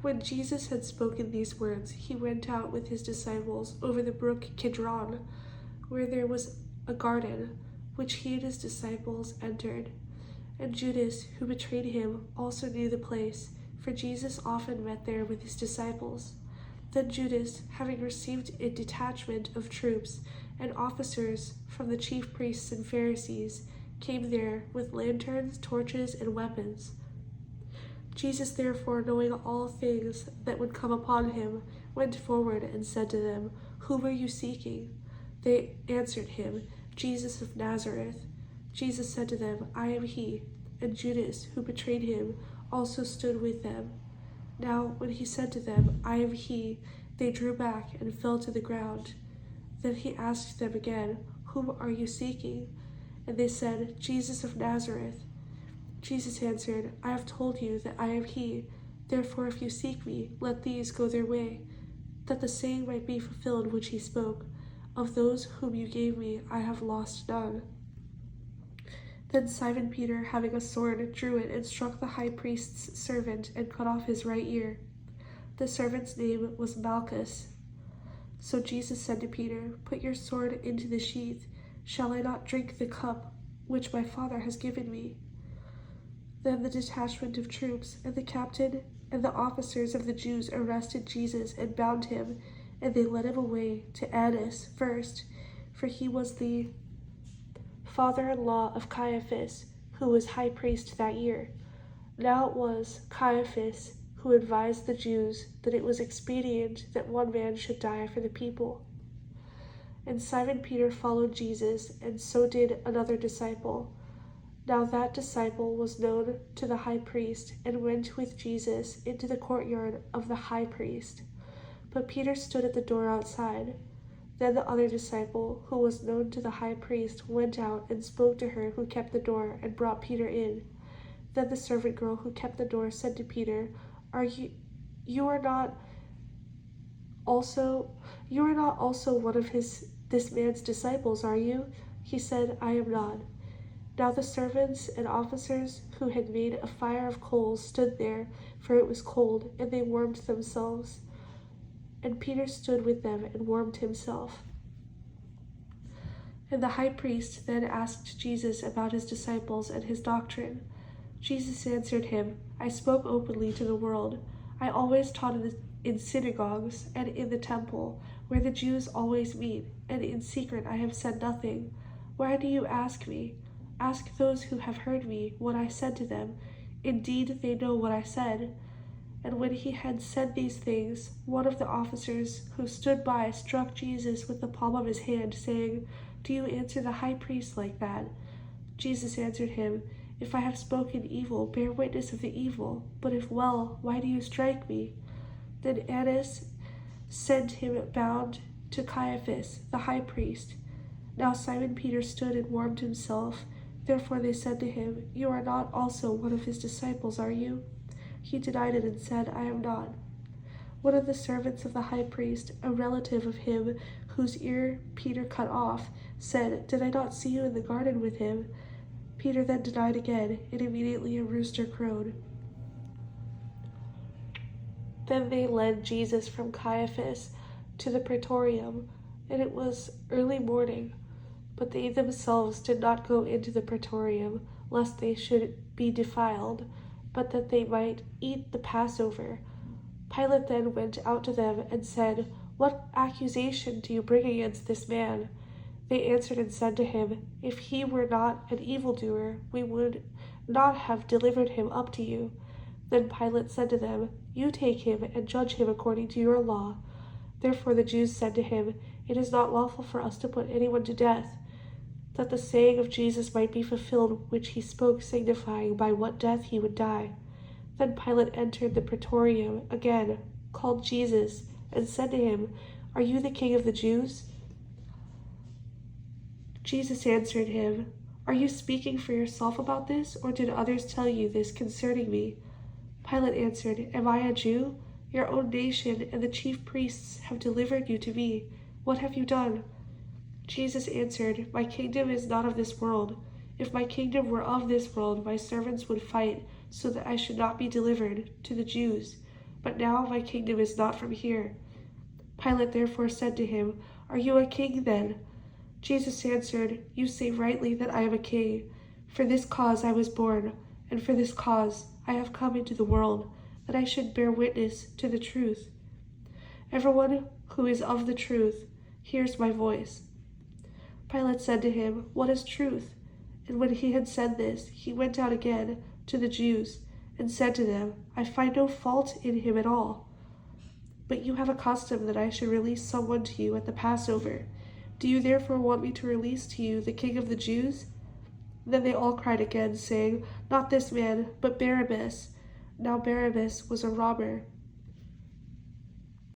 When Jesus had spoken these words, he went out with his disciples over the brook Kidron, where there was a garden, which he and his disciples entered. And Judas, who betrayed him, also knew the place, for Jesus often met there with his disciples. Then Judas, having received a detachment of troops and officers from the chief priests and Pharisees, came there with lanterns, torches, and weapons. Jesus, therefore, knowing all things that would come upon him, went forward and said to them, "Whom are you seeking?" They answered him, "Jesus of Nazareth." Jesus said to them, "I am he." And Judas, who betrayed him, also stood with them. Now when he said to them, "I am he," they drew back and fell to the ground. Then he asked them again, "Whom are you seeking?" And they said, "Jesus of Nazareth." Jesus answered, "I have told you that I am he. Therefore if you seek me, let these go their way, that the saying might be fulfilled which he spoke, 'Of those whom you gave me, I have lost none.'" Then Simon Peter, having a sword, drew it and struck the high priest's servant and cut off his right ear. The servant's name was Malchus. So Jesus said to Peter, "Put your sword into the sheath. Shall I not drink the cup which my Father has given me?" Then the detachment of troops and the captain and the officers of the Jews arrested Jesus and bound him, and they led him away to Annas first, for he was the father-in-law of Caiaphas, who was high priest that year. Now it was Caiaphas who advised the Jews that it was expedient that one man should die for the people. And Simon Peter followed Jesus, and so did another disciple. Now that disciple was known to the high priest, and went with Jesus into the courtyard of the high priest. But Peter stood at the door outside. Then the other disciple, who was known to the high priest, went out and spoke to her who kept the door, and brought Peter in. Then the servant girl who kept the door said to Peter, You are not also one of this man's disciples, are you?" He said, "I am not." Now the servants and officers who had made a fire of coals stood there, for it was cold, and they warmed themselves. And Peter stood with them and warmed himself. And the high priest then asked Jesus about his disciples and his doctrine. Jesus answered him, "I spoke openly to the world. I always taught in synagogues and in the temple, where the Jews always meet, and in secret I have said nothing. Why do you ask me? Ask those who have heard me what I said to them. Indeed, they know what I said." And when he had said these things, one of the officers who stood by struck Jesus with the palm of his hand, saying, "Do you answer the high priest like that?" Jesus answered him, "If I have spoken evil, bear witness of the evil. But if well, why do you strike me?" Then Annas sent him bound to Caiaphas, the high priest. Now Simon Peter stood and warmed himself. Therefore they said to him, "You are not also one of his disciples, are you?" He denied it and said, "I am not." One of the servants of the high priest, a relative of him whose ear Peter cut off, said, "Did I not see you in the garden with him?" Peter then denied again, and immediately a rooster crowed. Then they led Jesus from Caiaphas to the praetorium, and it was early morning. But they themselves did not go into the praetorium, lest they should be defiled, but that they might eat the Passover. Pilate then went out to them and said, "What accusation do you bring against this man?" They answered and said to him, "If he were not an evildoer, we would not have delivered him up to you." Then Pilate said to them, "You take him and judge him according to your law." Therefore the Jews said to him, "It is not lawful for us to put anyone to death," that the saying of Jesus might be fulfilled which he spoke, signifying by what death he would die. Then Pilate entered the praetorium again, called Jesus, and said to him, "Are you the king of the Jews?" Jesus answered him, "Are you speaking for yourself about this, or did others tell you this concerning me?" Pilate answered, "Am I a Jew? Your own nation and the chief priests have delivered you to me. What have you done?" Jesus answered, "My kingdom is not of this world. If my kingdom were of this world, my servants would fight so that I should not be delivered to the Jews. but now my kingdom is not from here." Pilate therefore said to him, "Are you a king then?" Jesus answered, "You say rightly that I am a king. For this cause I was born, and for this cause I have come into the world, that I should bear witness to the truth. Everyone who is of the truth hears my voice." Pilate said to him, "What is truth?" And when he had said this, he went out again to the Jews and said to them, "I find no fault in him at all. But you have a custom that I should release someone to you at the Passover. Do you therefore want me to release to you the King of the Jews?" Then they all cried again, saying, "Not this man, but Barabbas." Now Barabbas was a robber.